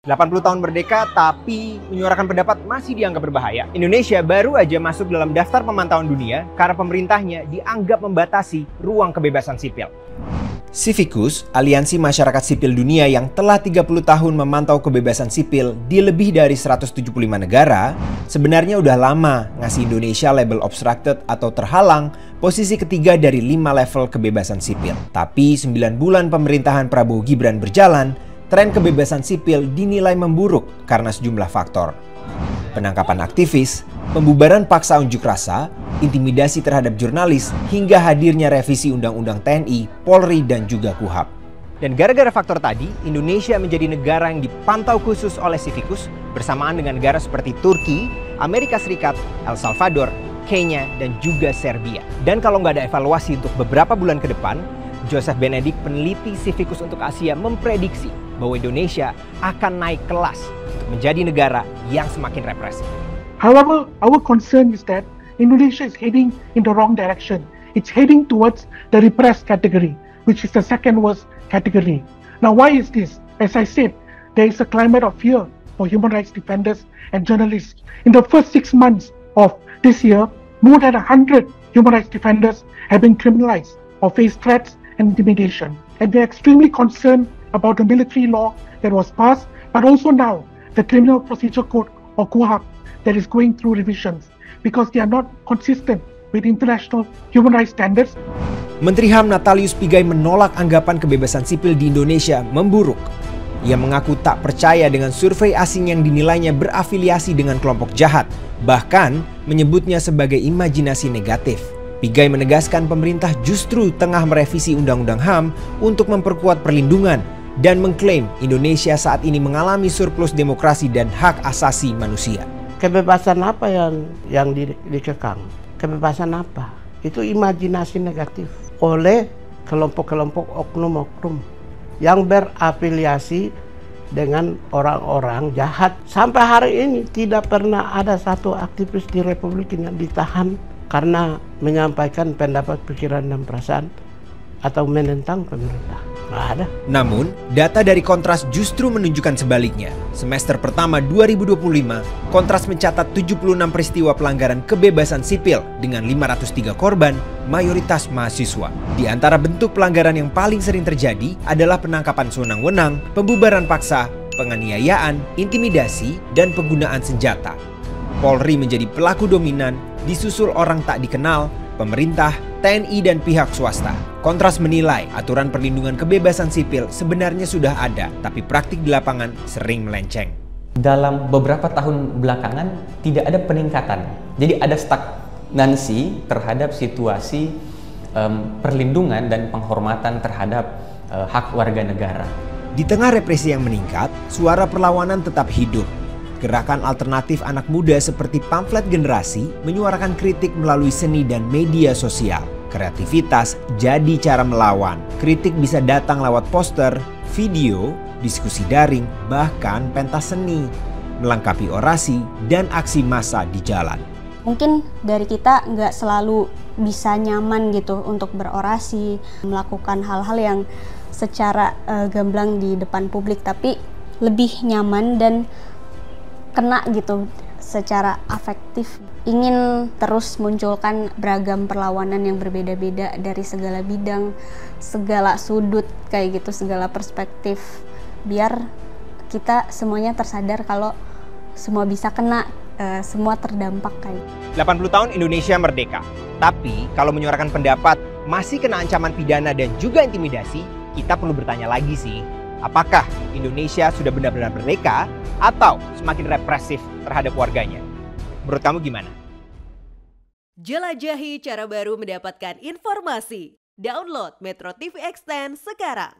80 tahun merdeka tapi menyuarakan pendapat masih dianggap berbahaya. Indonesia baru aja masuk dalam daftar pemantauan dunia karena pemerintahnya dianggap membatasi ruang kebebasan sipil. Civicus, aliansi masyarakat sipil dunia yang telah 30 tahun memantau kebebasan sipil di lebih dari 175 negara, sebenarnya udah lama ngasih Indonesia label obstructed atau terhalang, posisi ketiga dari 5 level kebebasan sipil. Tapi 9 bulan pemerintahan Prabowo Gibran berjalan, tren kebebasan sipil dinilai memburuk karena sejumlah faktor. Penangkapan aktivis, pembubaran paksa unjuk rasa, intimidasi terhadap jurnalis, hingga hadirnya revisi Undang-Undang TNI, Polri, dan juga KUHAP. Dan gara-gara faktor tadi, Indonesia menjadi negara yang dipantau khusus oleh Civicus bersamaan dengan negara seperti Turki, Amerika Serikat, El Salvador, Kenya, dan juga Serbia. Dan kalau nggak ada evaluasi untuk beberapa bulan ke depan, Joseph Benedict, peneliti Civicus untuk Asia, memprediksi bahwa Indonesia akan naik kelas untuk menjadi negara yang semakin represif. However, our concern is that Indonesia is heading in the wrong direction. It's heading towards the repressed category, which is the second worst category. Now, why is this? As I said, there is a climate of fear for human rights defenders and journalists. In the first 6 months of this year, more than 100 human rights defenders have been criminalized or face threats and intimidation. And we are extremely concerned about the military law that was passed, but also now the Criminal Procedure Code or KUHAP that is going through revisions because they are not consistent with international human rights standards. Menteri HAM Natalius Pigai menolak anggapan kebebasan sipil di Indonesia memburuk. Ia mengaku tak percaya dengan survei asing yang dinilainya berafiliasi dengan kelompok jahat, bahkan menyebutnya sebagai imajinasi negatif. Pigai menegaskan pemerintah justru tengah merevisi Undang-Undang HAM untuk memperkuat perlindungan dan mengklaim Indonesia saat ini mengalami surplus demokrasi dan hak asasi manusia. Kebebasan apa yang dikekang? Kebebasan apa? Itu imajinasi negatif oleh kelompok-kelompok oknum-oknum yang berafiliasi dengan orang-orang jahat. Sampai hari ini tidak pernah ada satu aktivis di Republik ini yang ditahan karena menyampaikan pendapat, pikiran, dan perasaan atau menentang pemerintah. Nggak ada. Namun, data dari Kontras justru menunjukkan sebaliknya. Semester pertama 2025, Kontras mencatat 76 peristiwa pelanggaran kebebasan sipil dengan 503 korban, mayoritas mahasiswa. Di antara bentuk pelanggaran yang paling sering terjadi adalah penangkapan sewenang-wenang, pembubaran paksa, penganiayaan, intimidasi, dan penggunaan senjata. Polri menjadi pelaku dominan, disusul orang tak dikenal, pemerintah, TNI, dan pihak swasta. Kontras menilai aturan perlindungan kebebasan sipil sebenarnya sudah ada, tapi praktik di lapangan sering melenceng. Dalam beberapa tahun belakangan tidak ada peningkatan. Jadi ada stagnansi terhadap situasi perlindungan dan penghormatan terhadap hak warga negara. Di tengah represi yang meningkat, suara perlawanan tetap hidup. Gerakan alternatif anak muda seperti Pamflet Generasi menyuarakan kritik melalui seni dan media sosial. Kreativitas jadi cara melawan. Kritik bisa datang lewat poster, video, diskusi daring, bahkan pentas seni, melengkapi orasi dan aksi massa di jalan. Mungkin dari kita nggak selalu bisa nyaman gitu untuk berorasi, melakukan hal-hal yang secara gamblang di depan publik, tapi lebih nyaman dan kena gitu secara afektif. Ingin terus munculkan beragam perlawanan yang berbeda-beda dari segala bidang, segala sudut kayak gitu, segala perspektif, biar kita semuanya tersadar kalau semua bisa kena, semua terdampak kayak. 80 tahun Indonesia merdeka, tapi kalau menyuarakan pendapat masih kena ancaman pidana dan juga intimidasi, kita perlu bertanya lagi sih, apakah Indonesia sudah benar-benar merdeka atau semakin represif terhadap warganya? Menurut kamu gimana? Jelajahi cara baru mendapatkan informasi. Download Metro TV Extend sekarang.